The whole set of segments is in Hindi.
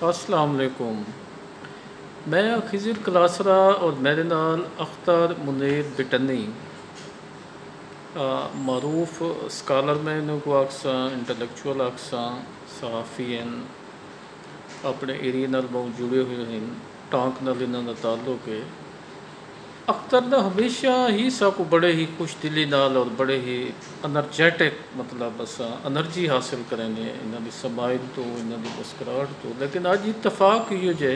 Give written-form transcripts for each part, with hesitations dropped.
अस्सलाम वालेकुम। मैं खिज़र कलासरा और मेरे नाल अख्तर मुनीर बिटनी मरूफ स्कॉलर में इनको अक्सा इंटलेक्चुअल अक्सा सहाफ़ियन अपने एरिए नाल बहुत जुड़े हुए हैं। टांक नाल इन्हां दा ताल्लुक है। अख्तर ने हमेशा ही साकू बड़े ही खुश दिली नाल और बड़े ही एनर्जेटिक मतलब असा एनर्जी हासिल करेंगे इन्हां दी समाइल तो इन्हां दी मुस्कुराहट तो। लेकिन अज इतफाक इहो जे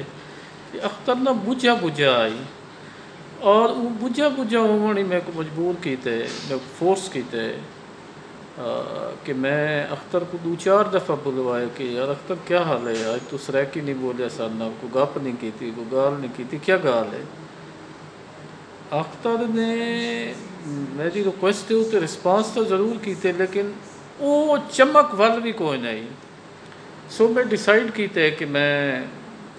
कि अख्तर ना बुझा बुझा आई और वो बुझा बुझा होने में को मजबूर कीते मैं फोर्स कीते कि मैं अख्तर को दो चार दफ़ा बुलवाए कि यार अख्तर क्या हाल है, आज तो सराकी नहीं बोलिया सारे नाल, को गप नहीं की थी, को गाल नहीं की थी, क्या गाल है। अख्तर ने मेरी रिक्वेस्ट उत्ते रिस्पांस तो ज़रूर किए लेकिन वो चमक वल भी कोई नहीं। सो मैं डिसाइड किया कि मैं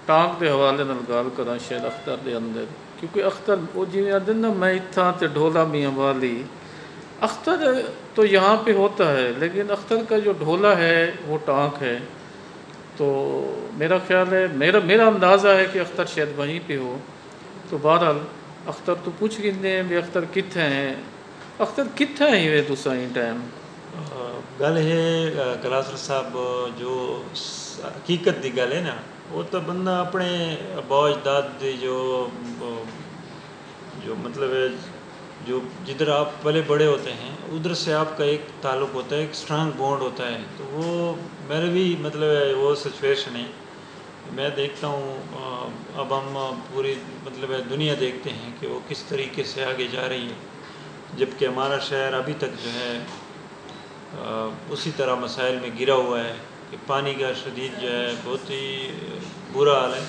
टांक के हवाले नाल गल करा शायद अख्तर के अंदर, क्योंकि अख्तर वो जिवें आदि ना मैं इतना तो ढोला मियाँ वाली। अख्तर तो यहाँ पे होता है लेकिन अख्तर का जो ढोला है वो टांक है। तो मेरा ख्याल है मेरा मेरा अंदाज़ा है कि अख्तर शायद वहीं पे हो। तो बहरहाल अख्तर तो पूछ गिने भी अख्तर कित्थे हैं, अख्तर कित्थे ही वे तुसा ही टाइम गल है कलासर साहब जो हकीकत की गल है ना, वो तो बंदा अपने बाज दाद जो जो मतलब है जो जिधर आप पले बड़े होते हैं उधर से आपका एक ताल्लुक़ होता है, एक स्ट्रांग बॉन्ड होता है। तो वो मेरे भी मतलब है वो सिचुएशन है। मैं देखता हूँ अब हम पूरी मतलब है दुनिया देखते हैं कि वो किस तरीके से आगे जा रही है, जबकि हमारा शहर अभी तक जो है उसी तरह मसाइल में गिरा हुआ है कि पानी का शदीद जो है बहुत ही बुरा हाल है।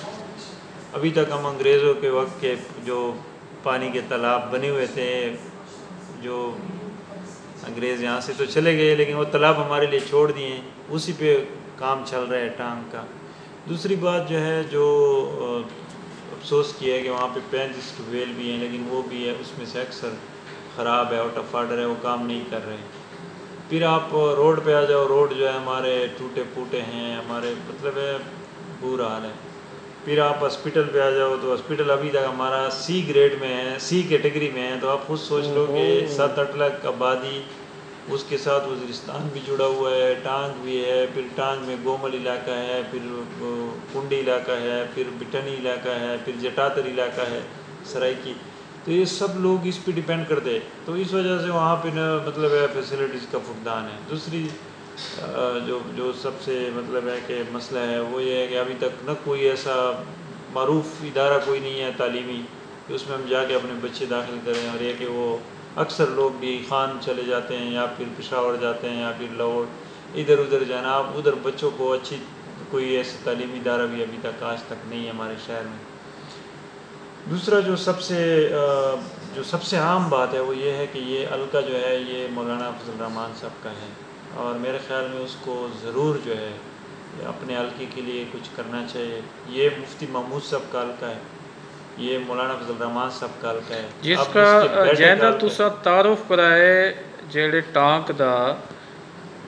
अभी तक हम अंग्रेज़ों के वक्त के जो पानी के तालाब बने हुए थे, जो अंग्रेज़ यहाँ से तो चले गए लेकिन वो तालाब हमारे लिए छोड़ दिए, उसी पे काम चल रहा है टांग का। दूसरी बात जो है जो अफसोस किया है कि वहाँ पे 35 ट्यूबवेल भी हैं लेकिन वो भी है उसमें से अक्सर ख़राब है, आउट ऑफ ऑर्डर है, वो काम नहीं कर रहे। फिर आप रोड पे आ जाओ, रोड जो है हमारे टूटे फूटे हैं, हमारे मतलब है बुरा हाल है। फिर आप हॉस्पिटल पे आ जाओ तो हॉस्पिटल अभी तक हमारा सी ग्रेड में है, सी कैटेगरी में है। तो आप खुद सोच लो कि 7-8 लाख आबादी, उसके साथ वज़ीरिस्तान भी जुड़ा हुआ है, टांग भी है, फिर टांग में गोमल इलाका है, फिर कुंडी इलाका है, फिर बिटनी इलाका है, फिर जटातर इलाका है सराइकी। तो ये सब लोग इस पे डिपेंड करते हैं। तो इस वजह से वहाँ पे न मतलब है फैसिलिटीज़ का फुकदान है। दूसरी जो सबसे मतलब है कि मसला है वो ये है कि अभी तक न कोई ऐसा मारूफ इदारा कोई नहीं है तालीमी कि उसमें हम जाके अपने बच्चे दाखिल करें। और ये कि वो अक्सर लोग भी खान चले जाते हैं या फिर पेशावर जाते हैं या फिर लाहौर, इधर उधर जाना। आप उधर बच्चों को अच्छी कोई ऐसा तालीमी इदारा भी अभी तक आज तक नहीं है हमारे शहर में। दूसरा जो सबसे आम बात है वो ये है कि ये हल्का जो है ये मौलाना फजल रहमान साहब का है, और मेरे ख़्याल में उसको ज़रूर जो है अपने हल्के के लिए कुछ करना चाहिए। ये मुफ्ती महमूद साहब का हल्का है, ये मौलाना फजल रहमान साहब का हल्का है, जिसका जैदा तुसा तारुफ कराए जेड़े टांक दा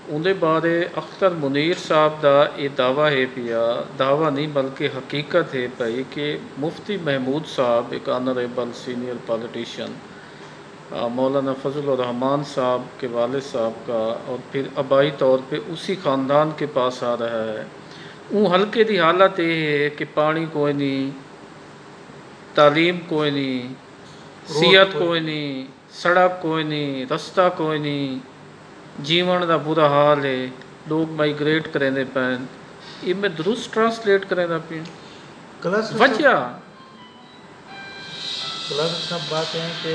उनके बारे अख्तर मुनीर साहब का ये दावा है पिया, दावा नहीं बल्कि हकीकत है भाई कि मुफ्ती महमूद साहब एक ऑनरेबल सीनियर पॉलिटिशियन मौलाना फजल रहमान साहब के वालिद साहब का और फिर आबाई तौर पे उसी ख़ानदान के पास आ रहा है। वो हल्के की हालत ये है कि पानी कोई नहीं, तालीम कोई नहीं, सेहत कोई नहीं, सड़क कोई नहीं, रास्ता कोई नहीं, जीवन का बुरा हाल है, लोग माइग्रेट करेंदे पैन। ये मैं दुरुस्त ट्रांसलेट करेंदा पे वजह क्लास साहब बात है कि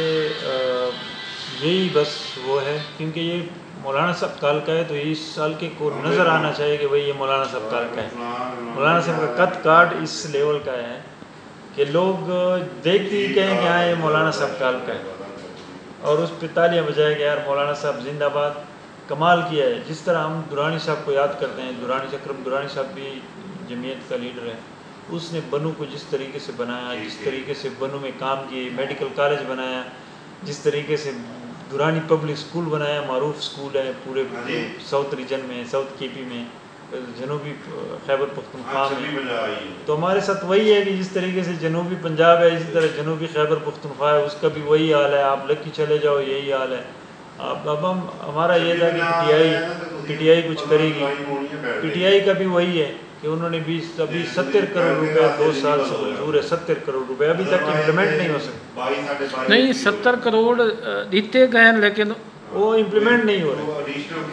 यही बस वो है, क्योंकि ये मौलाना साहब काल का है तो इस साल के को नज़र आना चाहिए कि भाई ये मौलाना साहब काल का है। मौलाना साहब का कद काट इस लेवल का है कि लोग देखते ही कहें कि हाँ ये मौलाना साहब काल का है, और उस पर तालियाँ बजाए कि यार मौलाना साहब जिंदाबाद, कमाल किया है। जिस तरह हम दुरानी साहब को याद करते हैं, दुरानी अकरम दुरानी साहब भी जमीयत का लीडर है, उसने बनू को जिस तरीके से बनाया, जिस तरीके से बनू में काम किए, मेडिकल कॉलेज बनाया, जिस तरीके से दुरानी पब्लिक स्कूल बनाया, मारूफ स्कूल है पूरे साउथ रीजन में, साउथ केपी में, जनूबी खैबर पख्तूनख्वा में। तो हमारे साथ वही है कि जिस तरीके से जनूबी पंजाब है, इसी तरह जनूबी खैबर पख्तूनख्वा है, उसका भी वही हाल है। आप लक्की चले जाओ, यही हाल है। अब हमारा ये था कि पीटीआई कुछ करेगी। पीटीआई का भी वही है कि उन्होंने 70 करोड़ रुपए 2 साल से मंजूर है। 70 करोड़ रुपए अभी तक इम्प्लीमेंट नहीं हो सकते। नहीं, 70 करोड़ दिए गए हैं, लेकिन वो इम्प्लीमेंट नहीं हो रहे।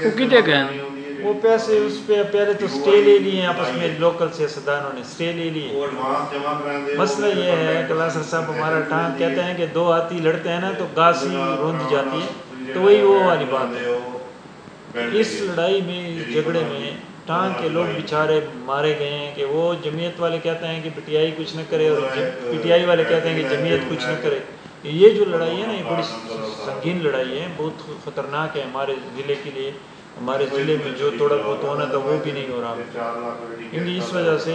वो कितने गए हैं? वो पैसे उस पे पहले तो स्टे ले लिए आपस में, लोकल सियासतदानों ने स्टे ले लिए। मसला ये है कलासर साहब, हमारा टांग कहते हैं कि 2 हाथी लड़ते हैं ना तो घास ही रोंदी जाती है, तो वही वो वाली बात है। इस लड़ाई में, इस झगड़े में टांग के लोग बेचारे मारे गए हैं कि वो जमीयत वाले कहते हैं कि पीटीआई कुछ न करे और पीटीआई वाले कहते हैं कि जमीयत कुछ न करे। ये जो लड़ाई है ना, ये बड़ी संगीन लड़ाई है, बहुत ख़तरनाक है हमारे ज़िले के लिए। हमारे ज़िले में जो थोड़ा बहुत होना था वो भी नहीं हो रहा, क्योंकि इस वजह से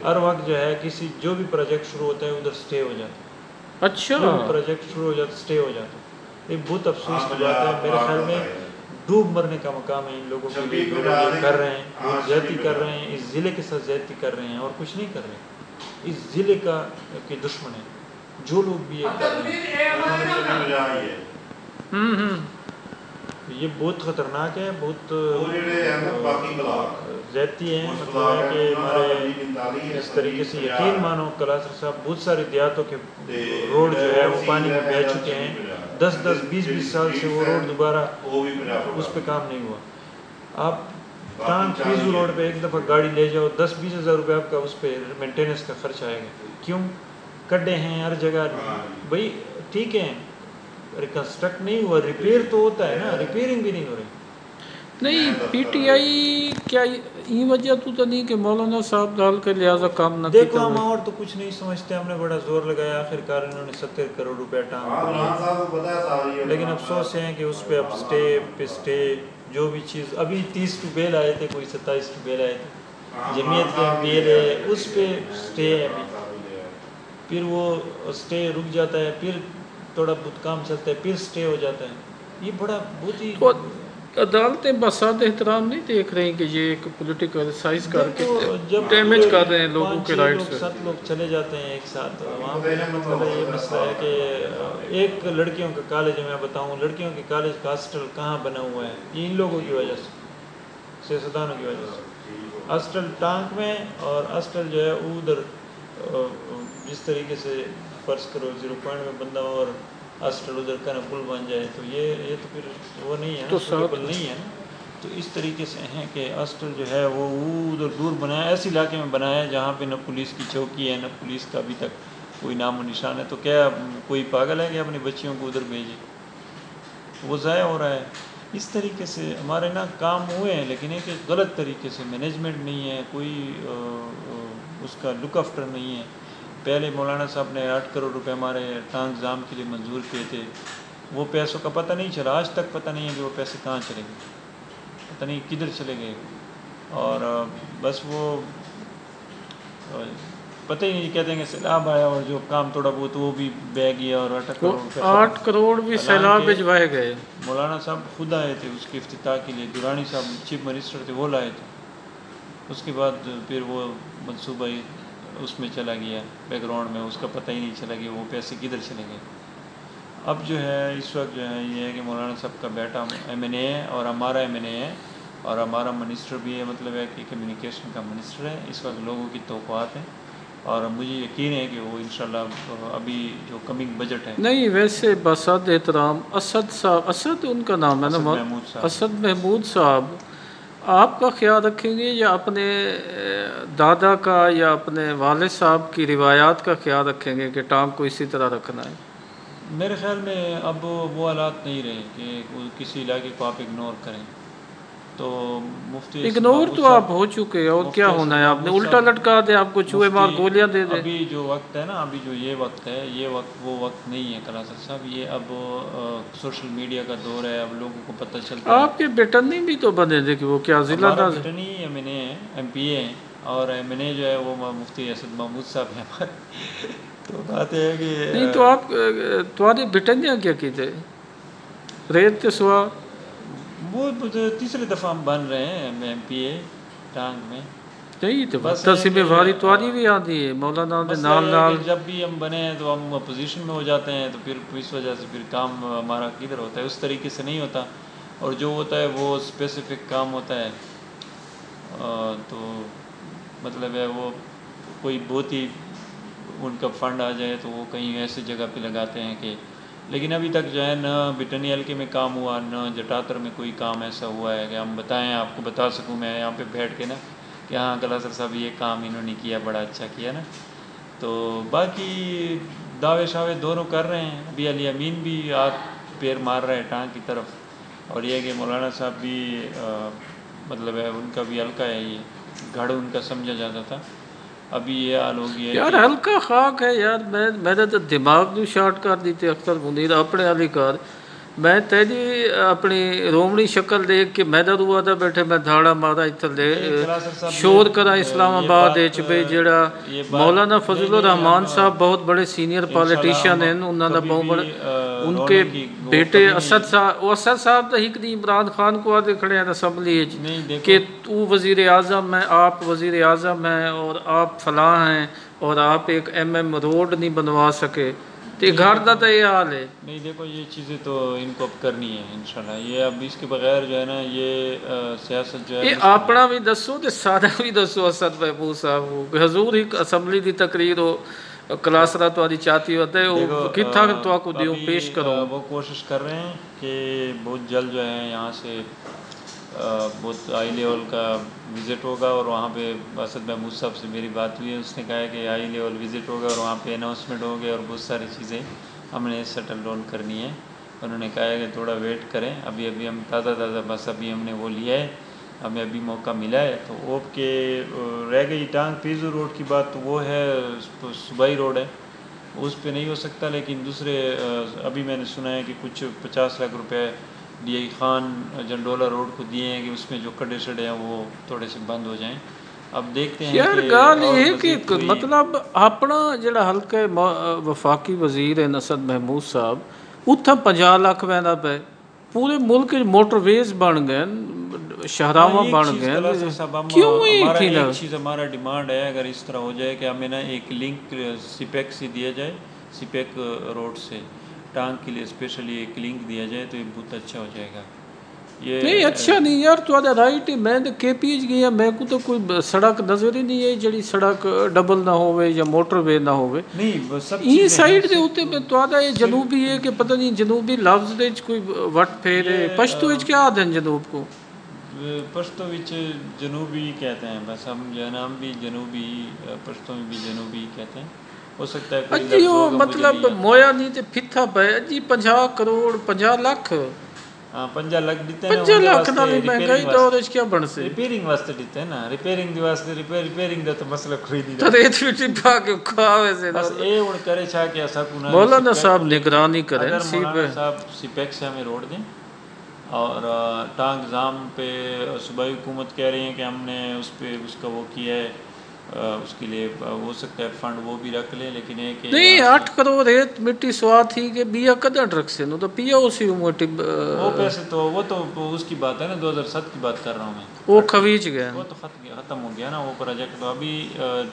हर वक्त जो है किसी जो भी प्रोजेक्ट शुरू होता है उधर स्टे हो जाता है। अच्छा, जो भी प्रोजेक्ट शुरू हो जाता स्टे हो जाता है। ये बहुत अफसोस की बात है। मेरे ख्याल में डूब मरने का मकाम है इन लोगों के लिए, जो लोग ये कर रहे हैं, बहुत ज़्यादती कर रहे हैं, इस ज़िले के साथ ज़्यादती कर रहे हैं और कुछ नहीं कर रहे। इस ज़िले का के दुश्मन है जो लोग भी ये कर रहे हैं। ये बहुत ख़तरनाक है, बहुत ज़्यादती है। मतलब है कि हमारे इस तरीके से यकीन मानो कलासर साहब, बहुत सारे देहातों के रोड जो है वो पानी में बह चुके हैं। 10-10, 20-20 साल से वो रोड दोबारा उस पर काम नहीं हुआ। आप टांग पीजू रोड पे एक दफ़ा गाड़ी ले जाओ, 10-20 हज़ार रुपये आपका उस पर मेंटेनेंस का खर्च आएगा। क्यों? गड्ढे हैं हर जगह भाई, ठीक है, रिकंस्ट्रक्ट नहीं हुआ, रिपेयर तो होता है ना, रिपेयरिंग भी नहीं हो रही। नहीं, पीटीआई क्या ये वजह तो नहीं कि मौलाना साहब डाल कर लिहाजा काम न देखो, हम और तो कुछ नहीं समझते। हमने बड़ा जोर लगाया, आखिरकार इन्होंने 70 करोड़ रुपया टांग, लेकिन अफसोस है कि उस पर अब स्टे पे स्टे, जो भी चीज़ अभी 30 टू बेल आए थे, कोई 27 टू बेल आए थे, जमीयत के बेल है उस पर स्टे है अभी। फिर वो स्टे रुक जाता है, फिर थोड़ा बहुत काम चलता है, फिर स्टे हो जाता है। ये बड़ा बहुत ही तो अदालतें बसात एहतराम नहीं देख रही कि ये एक पॉलिटिकल साइज करके जब डैमेज कर रहे हैं लोगों के राइट्स। 7 लोग चले जाते हैं एक साथ, वहाँ पे मतलब ये मसला है कि एक लड़कियों का कॉलेज, मैं बताऊँ लड़कियों के कॉलेज का हॉस्टल कहाँ बना हुआ है, ये इन लोगों की वजह से, सियासतदानों की वजह से। हॉस्टल टांक में और हॉस्टल जो है उधर, जिस तरीके से फ़र्ज़ करो 0 पॉइंट में बंदा और हॉस्टल उधर का पुल बन जाए, तो ये तो फिर वो नहीं है, तो पुल नहीं है ना। तो इस तरीके से हैं कि हॉस्टल जो है वो उधर दूर बनाया, ऐसे इलाके में बनाया है जहाँ पे न पुलिस की चौकी है, न पुलिस का अभी तक कोई नामो निशान है। तो क्या कोई पागल है कि अपनी बच्चियों को उधर भेजे? वो ज़ाया हो रहा है। इस तरीके से हमारे ना काम हुए हैं, लेकिन एक गलत तरीके से मैनेजमेंट नहीं है, कोई उसका लुक आफ्टर नहीं है। पहले मौलाना साहब ने 8 करोड़ रुपए हमारे टांग जाम के लिए मंजूर किए थे, वो पैसों का पता नहीं चला, आज तक पता नहीं है कि वो पैसे कहाँ चले गए, पता नहीं किधर चले गए। और बस वो पता ही नहीं, कहते हैं कि सैलाब आया और जो काम थोड़ा बहुत वो भी बह गया और 8 करोड़ भी सैलाब भिजवाए गए। मौलाना साहब खुद आए थे उसके इफ्तिताह के लिए, दुरानी साहब चीफ मिनिस्टर थे, वो लाए थे। उसके बाद फिर वो मनसूबा उसमें चला गया बैकग्राउंड में, उसका पता ही नहीं चला कि वो पैसे किधर चले गए। अब जो है इस वक्त जो है ये है कि मौलाना साहब का बेटा MNA है और हमारा MNA है और हमारा मिनिस्टर भी है, मतलब है कि कम्युनिकेशन का मिनिस्टर है। इस वक्त लोगों की तौक़ुआत है और मुझे यकीन है कि वो इंशाल्लाह अभी जो कमिंग बजट है। नहीं, वैसे बसात एहतराम असद साहब, असद उनका नाम है ना, असद महमूद साहब, आपका ख्याल रखेंगे या अपने दादा का या अपने वाले साहब की रिवायात का ख्याल रखेंगे कि टांग को इसी तरह रखना है? मेरे ख्याल में अब वो हालात नहीं रहे कि किसी इलाके को आप इग्नोर करें। तो मुफ्ती इग्नोर तो आप हो चुके हैं, और क्या होना है? आपने उल्टा लटका दे, आपको चूहे मार गोलियां दे दे। अभी जो वक्त है ना, अभी जो ये वक्त है, ये वक्त वो वक्त नहीं है कलासर साहब। ये अब सोशल मीडिया का दौर है, अब लोगों को पता चलता है। आपके बेटनी भी तो बने थे कि वो क्या जिला बेटनी MNA है, MPA है, और MNA जो है वो मुफ्ती असद महमूद साहब है हमारे। तो बात है कि नहीं, तो आप तुम्हारे बेटनियाँ क्या की थे? रेत के सुहा वो तीसरी दफ़ा हम बन रहे हैं MPA टांग में। नहीं तो बस जिम्मेवारी तुम्हारी भी आती है मौलाना के नाल जब भी हम बने हैं तो हम अपोजिशन में हो जाते हैं, तो फिर इस वजह से फिर काम हमारा किधर होता है, उस तरीके से नहीं होता। और जो होता है वो स्पेसिफिक काम होता है। तो मतलब है वो कोई बहुत ही उनका फंड आ जाए तो वो कहीं ऐसी जगह पे लगाते हैं कि, लेकिन अभी तक जो है ना बिटनी हल्के में काम हुआ, न जटातर में कोई काम ऐसा हुआ है कि हम बताएं, आपको बता सकूं मैं यहाँ पे बैठ के ना कि हाँ कलासर साहब ये काम इन्होंने किया, बड़ा अच्छा किया ना। तो बाकी दावे शावे दोनों कर रहे हैं। अभी अली अमीन भी हाथ पैर मार रहे हैं टांग की तरफ, और ये कि मौलाना साहब भी मतलब है उनका भी हल्का है, ये गढ़ उनका समझा जाता था। अभी ये हाल हो गया यार हल्का खाक है यार। मैंने तो दिमाग भी शॉर्ट कर दी थी अख्तर मुनीर अपने वाली कार। मैं तेरी अपनी रोमनी शक्ल देख के मैं हुआ था बैठे, मैं धाड़ा मारा इतने शोर करा इस्लामाबाद भाई जड़ा मौलाना फजलुर रहमान साहब बहुत बड़े सीनियर पॉलिटिशियन हैं, उन्होंने बहुत बड़े उनके बेटे असद साहब तो एक दी इमरान खान को आते खड़े हैं असम्बली कि तू वज़ीर आज़म है, आप वज़ीर आज़म हैं और आप फलां हैं और आप एक MM रोड नहीं बनवा सके, तो घर का तो ये हाल है। नहीं देखो ये चीज़ें तो इनको अब करनी है इंशाल्लाह, ये अब इसके बगैर जो है ना ये सियासत जो है ये अपना भी दसो तो सारा भी दसो। असद महबूब साहब हजूर एक असम्बली की तकरीर हो क्लासरा तुम्हारी चाहती होता है कितना तो को दियो पेश करो। वो कोशिश कर रहे हैं कि बहुत जल्द जो है यहाँ से बहुत हाई लेवल का विज़िट होगा, और वहाँ पे असद महमूद साहब से मेरी बात हुई है, उसने कहा है कि हाई लेवल विज़िट होगा और वहाँ पे अनाउंसमेंट होंगे और बहुत सारी चीज़ें हमने सेटल डाउन करनी है। उन्होंने कहा है कि थोड़ा वेट करें, अभी हम ताज़ा बस अभी हमने वो लिया है, हमें अभी मौका मिला है। तो ओप के रह गई टांग पीजू रोड की बात, तो वो है सूबाई रोड है, उस पर नहीं हो सकता। लेकिन दूसरे अभी मैंने सुना है कि कुछ 50 लाख रुपए DI खान जंडोला रोड को दिए हैं कि उसमें जो खड्डे शड्डे हैं वो थोड़े से बंद हो जाएं। अब देखते हैं यार गाल ये है कि मतलब अपना जड़ा हल्का वफाकी वजीर है असद महमूद साहब, उत्थे 50 लाख वैदा पे पूरे मुल्क मोटरवेज बन गए, शहरावा बन गए, क्यों एक चीज़ हमारा डिमांड है, अगर इस तरह हो जाए कि हमें ना एक लिंक सिपेक से दिया जाए, सिपेक रोड से टांग के लिए स्पेशली एक लिंक दिया जाए तो ये बहुत अच्छा हो जाएगा। ये नहीं अच्छा नहीं यार तुम्हारा राइट है। मैं तो KPH गया, मैं को तो कोई सड़क नजर ही नहीं है जड़ी सड़क डबल ना होवे या मोटरवे ना होवे। नहीं सब ये साइड दे उत्ते पे तुम्हारा ये जनूबी है कि पता नहीं जनूबी लफ्ज दे कोई वट फेर है, पश्तो विच क्या आदन जनूब को पश्तो विच जनूबी कहते हैं, बस हम जो है ना हम भी जनूबी पश्तो में भी जनूबी कहते हैं, हो सकता है कोई अजी वो मतलब मोया नहीं ते फिथा पे अजी 50 करोड़ 50 लाख 50 लाख दिते हैं 50 लाख नाल महंगाई तो और क्या बन से रिपेयरिंग वास्ते दिते हैं ना, रिपेयरिंग दी वास्ते रिपेयरिंग दा तो मसला कोई नहीं तो रेत विटी पा के खावे से बस ए हुन करे छा के ऐसा कुना मौलाना साहब निगरानी करें साहब सिपेक से हमें रोड दें। और टांग जाम पे सूबाई हुकूमत कह रही है कि हमने उस पर उसका वो किया है, उसके लिए हो सकता है फंड वो भी रख लें, लेकिन एक नहीं 8 करोड़ रेत मिट्टी स्वाद थी कि बिया कदर रख से तो पिया उसी मोटी वो पैसे तो वो तो उसकी बात है ना 2007 की बात कर रहा हूँ मैं, वो खवीच गया, वो तो ख़त्म हो गया ना वो प्रोजेक्ट। तो अभी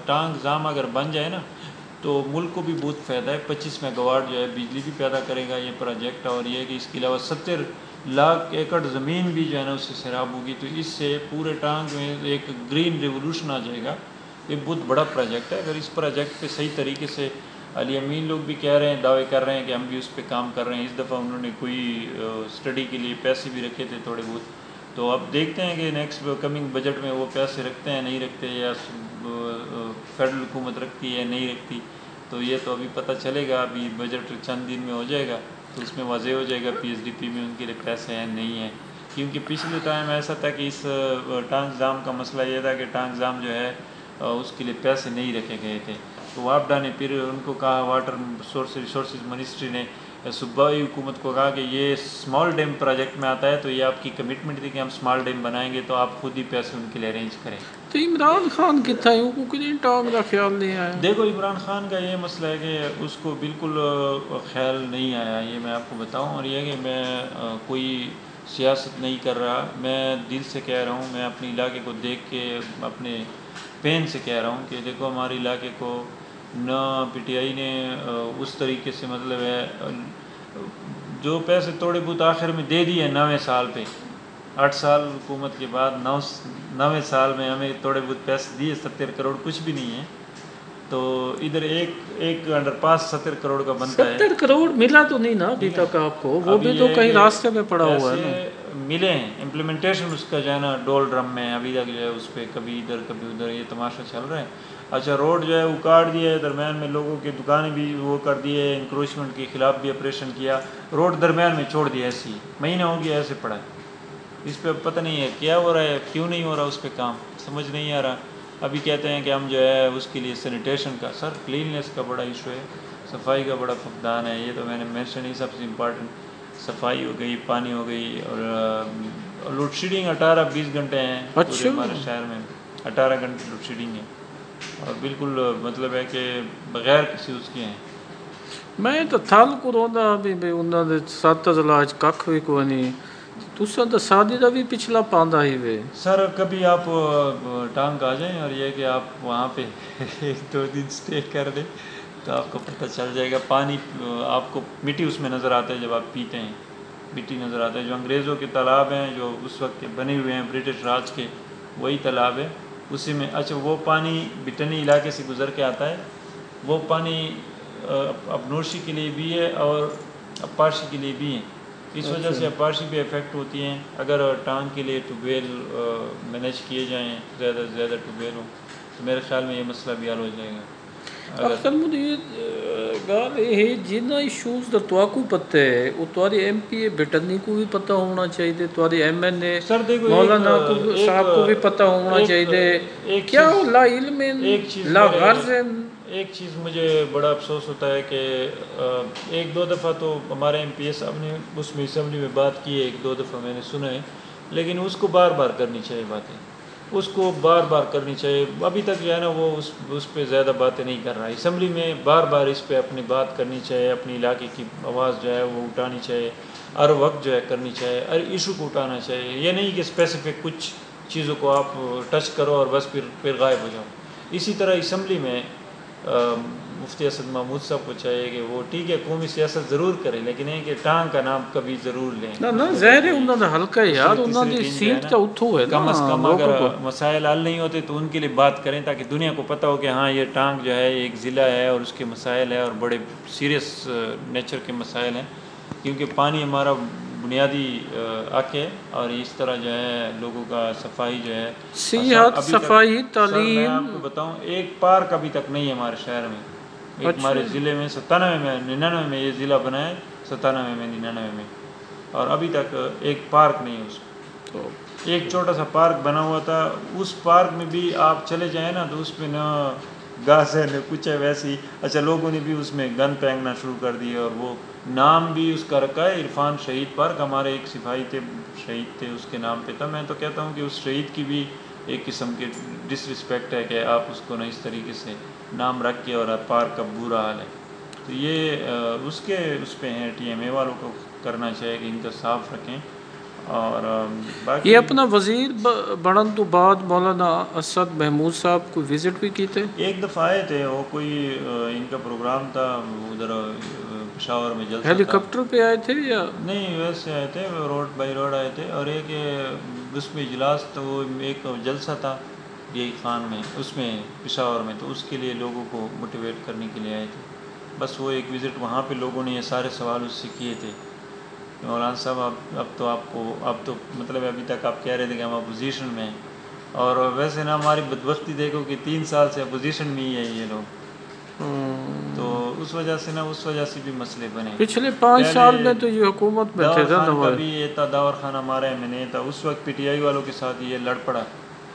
टांग जाम अगर बन जाए ना तो मुल्क को भी बहुत फ़ायदा है, 25 मेगावाट जो है बिजली भी पैदा करेगा ये प्रोजेक्ट, और ये कि इसके अलावा 70 लाख एकड़ ज़मीन भी जो है ना उससे सैराब होगी। तो इससे पूरे टांग में एक ग्रीन रेवोल्यूशन आ जाएगा। ये बहुत बड़ा प्रोजेक्ट है, अगर इस प्रोजेक्ट पे सही तरीके से अली अमीन लोग भी कह रहे हैं, दावे कर रहे हैं कि हम भी उस पर काम कर रहे हैं। इस दफ़ा उन्होंने कोई स्टडी के लिए पैसे भी रखे थे थोड़े बहुत, तो अब देखते हैं कि नेक्स्ट कमिंग बजट में वो पैसे रखते हैं नहीं रखते, या फेडरल हुकूमत रखती है नहीं रखती, तो ये तो अभी पता चलेगा। अभी बजट चंद दिन में हो जाएगा तो उसमें वाज़ेह हो जाएगा PSDP में उनके लिए पैसे हैं नहीं है। क्योंकि पिछले टाइम ऐसा था कि इस टांग जाम का मसला ये था कि टांग जाम जो है उसके लिए पैसे नहीं रखे गए थे, तो वापडा ने फिर उनको कहा, वाटर रिसोर्सेज मिनिस्ट्री ने सूबाई हुकूमत को कहा कि ये स्मॉल डैम प्रोजेक्ट में आता है, तो ये आपकी कमिटमेंट थी कि हम स्मॉल डैम बनाएंगे, तो आप खुद ही पैसे उनके लिए अरेंज करें। तो इमरान खान कितना है उनको कितनी टांग का ख्याल नहीं आया? देखो इमरान खान का ये मसला है कि उसको बिल्कुल ख्याल नहीं आया, ये मैं आपको बताऊं। और ये कि मैं कोई सियासत नहीं कर रहा, मैं दिल से कह रहा हूँ, मैं अपने इलाके को देख के अपने पेन से कह रहा हूँ कि देखो हमारे इलाके को न पीटीआई ने उस तरीके से मतलब है जो पैसे थोड़े बहुत आखिर में दे दिए 9वें साल पे, 8 साल हुकूमत के बाद 9वें साल में हमें थोड़े बहुत पैसे दिए, 70 करोड़ कुछ भी नहीं है। तो इधर एक अंडरपास 70 करोड़ का बनता है। 70 करोड़ मिला तो नहीं ना अभी तक आपको, वो भी तो कहीं रास्ते में पड़ा हुआ है ना। मिले हैं, इम्प्लीमेंटेशन उसका जो है ना डोल ड्रम में अभी तक जो है उस पर कभी इधर कभी उधर ये तमाशा चल रहा है। अच्छा, रोड जो है उकाड़ दिया है, दरमियान में लोगों की दुकानें भी वो कर दी है, इंक्रोचमेंट के खिलाफ भी ऑपरेशन किया, रोड दरमियान में छोड़ दिया, ऐसी महीना हो गया ऐसे पड़ा है। इस पर पता नहीं है क्या हो रहा है, क्यों नहीं हो रहा उस पर काम, समझ नहीं आ रहा। अभी कहते हैं कि हम जो है उसके लिए सैनिटेशन का, सर क्लीननेस का बड़ा इशू है, सफाई का बड़ा फुकदान है, ये तो मैंने मेंशन ही सबसे इम्पोर्टेंट, सफाई हो गई, पानी हो गई, और लोड शेडिंग 18-20 घंटे हैं पूरे हमारे शहर में, 18 घंटे लोड शेडिंग है, और बिल्कुल मतलब है कि बगैर किसी उसके हैं। मैं तो थल को रोंदा भी उन्होंने 7 अजला कख भी कोई नहीं, तुसा तो शादी का भी पिछला पांदा ही वे। सर कभी आप टांग आ जाएं और ये कि आप वहाँ पे 1-2 दिन स्टे कर दें तो आपको पता चल जाएगा। पानी आपको मिट्टी उसमें नज़र आता है, जब आप पीते हैं मिट्टी नज़र आता है। जो अंग्रेज़ों के तालाब हैं जो उस वक्त के बने हुए हैं ब्रिटिश राज के, वही तालाब है, उसी में। अच्छा, वो पानी बिटनी इलाके से गुज़र के आता है, वो पानी अबनोशी के लिए भी है और अपाशी के लिए भी है। इस वजह से अपाशी भी इफ़ेक्ट होती हैं। अगर टांग के लिए ट्यूबवेल मैनेज किए जाएँ, ज़्यादा से ज़्यादा ट्यूबवेल हो, तो मेरे ख्याल में ये मसला भी हल हो जाएगा। अक्सर मुझे गाल ये जिन्ना इशूज़ दा तुआकू पता है, वो तुम्हारी MP बिटनी को भी पता होना चाहिए, तुम्हारी MNA मौलाना साहब को भी पता होना चाहिए। क्या वो ला इल्म ला गर्ज है। एक चीज़ मुझे बड़ा अफसोस होता है कि 1-2 दफ़ा तो हमारे MP साहब ने उसमें असम्बली में बात की है, 1-2 दफ़ा मैंने सुना है, लेकिन उसको बार बार करनी चाहिए बातें, उसको बार बार करनी चाहिए। अभी तक जो है ना वो उस पर ज़्यादा बातें नहीं कर रहा है। असम्बली में बार बार इस पर अपनी बात करनी चाहिए, अपने इलाके की आवाज़ जो है वो उठानी चाहिए, हर वक्त जो है करनी चाहिए, हर इशू को उठाना चाहिए। ये नहीं कि स्पेसिफिक कुछ चीज़ों को आप टच करो और बस फिर गायब हो जाओ। इसी तरह असम्बली में मुफ्ती असद महमूद साहब को चाहिए कि वो ठीक है कौमी सियासत ज़रूर करें, लेकिन है कि टांग का नाम कभी ज़रूर लें ना ज़ाहिर है उन्होंने हल्का यार उन्होंने सीट का उठो है, कम अज़ कम अगर मसाइल हल नहीं होते तो उनके लिए बात करें, ताकि दुनिया को पता हो कि हाँ ये टांग जो है एक ज़िला है और उसके मसाइल है और बड़े सीरियस नेचर के मसाइल हैं, क्योंकि पानी हमारा बुनियादी हक है। और इस तरह जो है लोगों का सफाई जो है, सेहत, सफाई, तालीम, मैं आपको बताऊं एक पार्क अभी तक नहीं है हमारे शहर में। एक हमारे ज़िले में 97 में 99 में ये ज़िला बना है, 97 में 99 में, और अभी तक एक पार्क नहीं है उसमें। तो एक छोटा सा पार्क बना हुआ था, उस पार्क में भी आप चले जाएँ ना तो उस पर न घास है न कुछ है वैसी। अच्छा, लोगों ने भी उसमें गन फेंकना शुरू कर दिए और वो नाम भी उसका रखा है इरफान शहीद पार्क। हमारे एक सिपाही थे, शहीद थे, उसके नाम पे था। मैं तो कहता हूँ कि उस शहीद की भी एक किस्म की डिसरिस्पेक्ट है कि आप उसको ना इस तरीके से नाम रख के, और पार्क का बुरा हाल है। तो ये उसके उस पर हैं, TMA वालों को करना चाहिए कि इनका साफ रखें। और बाकी ये अपना वज़ीर बनन तो बाद मौलाना असद महमूद साहब को विज़िट भी की थे, एक दफ़ा आए थे, वो कोई इनका प्रोग्राम था उधर पेशावर में, जलसा हेलीकॉप्टर पे आए थे या नहीं, वैसे आए थे, रोड बाई रोड आए थे। और एक उसमें इजलास तो वो एक जलसा था ये खान में, उसमें पेशावर में, तो उसके लिए लोगों को मोटिवेट करने के लिए आए थे। बस वो एक विज़िट, वहाँ पे लोगों ने ये सारे सवाल उससे किए थे, मौलाना साहब अब तो मतलब अभी तक आप कह रहे थे कि हम अपोजिशन में हैं, और वैसे ना हमारी बदबख्ती देखो कि 3 साल से अपोजिशन में ही है ये लोग। तो उस वजह से भी मसले बने। पिछले 5 साल में तो ये हुकूमत में थे कभी ये था, दावर खान हमारा MNA था, उस वक्त PTI वालों के साथ ये लड़ पड़ा,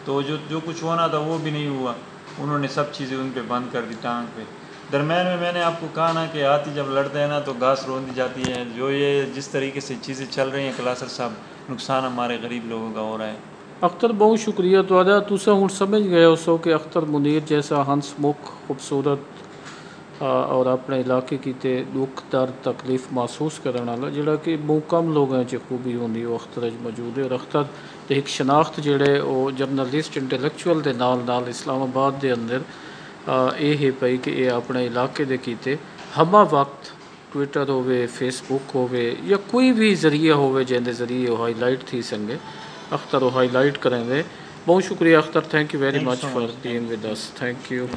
तो जो कुछ होना था वो भी नहीं हुआ, उन्होंने सब चीज़ें उन पे बंद कर दी टांग पे। दरम्यान में मैंने आपको कहा ना कि हाथी जब लड़ते हैं ना तो घास रोंदी जाती है। जो ये जिस तरीके से चीज़ें चल रही हैं कलासर साहब, नुकसान हमारे गरीब लोगों का हो रहा है। अख्तर बहुत शुक्रिया तुझा, तुसा हूँ समझ गए उसो कि अख्तर मुनीर जैसा हंसमुख खूबसूरत और अपने इलाके की दुख दर्द तकलीफ महसूस करने वाला जोड़ा कि बहुत कम लोगों च खूबी होंगी वो अख्तर मौजूद है। और अख्तर तो एक शनाख्त जोड़े वो जर्नलिस्ट इंटैलेक्चुअल के नाल इस्लामाबाद के अंदर ये है पई कि ये अपने इलाके के कीते हमा वक्त ट्विटर हो फेसबुक हो या कोई भी जरिया हो जिंदे जरिए हाईलाइट थी संगे अख्तर हाईलाइट करेंगे। बहुत शुक्रिया Akhtar, thank you very much for being with us, thank you.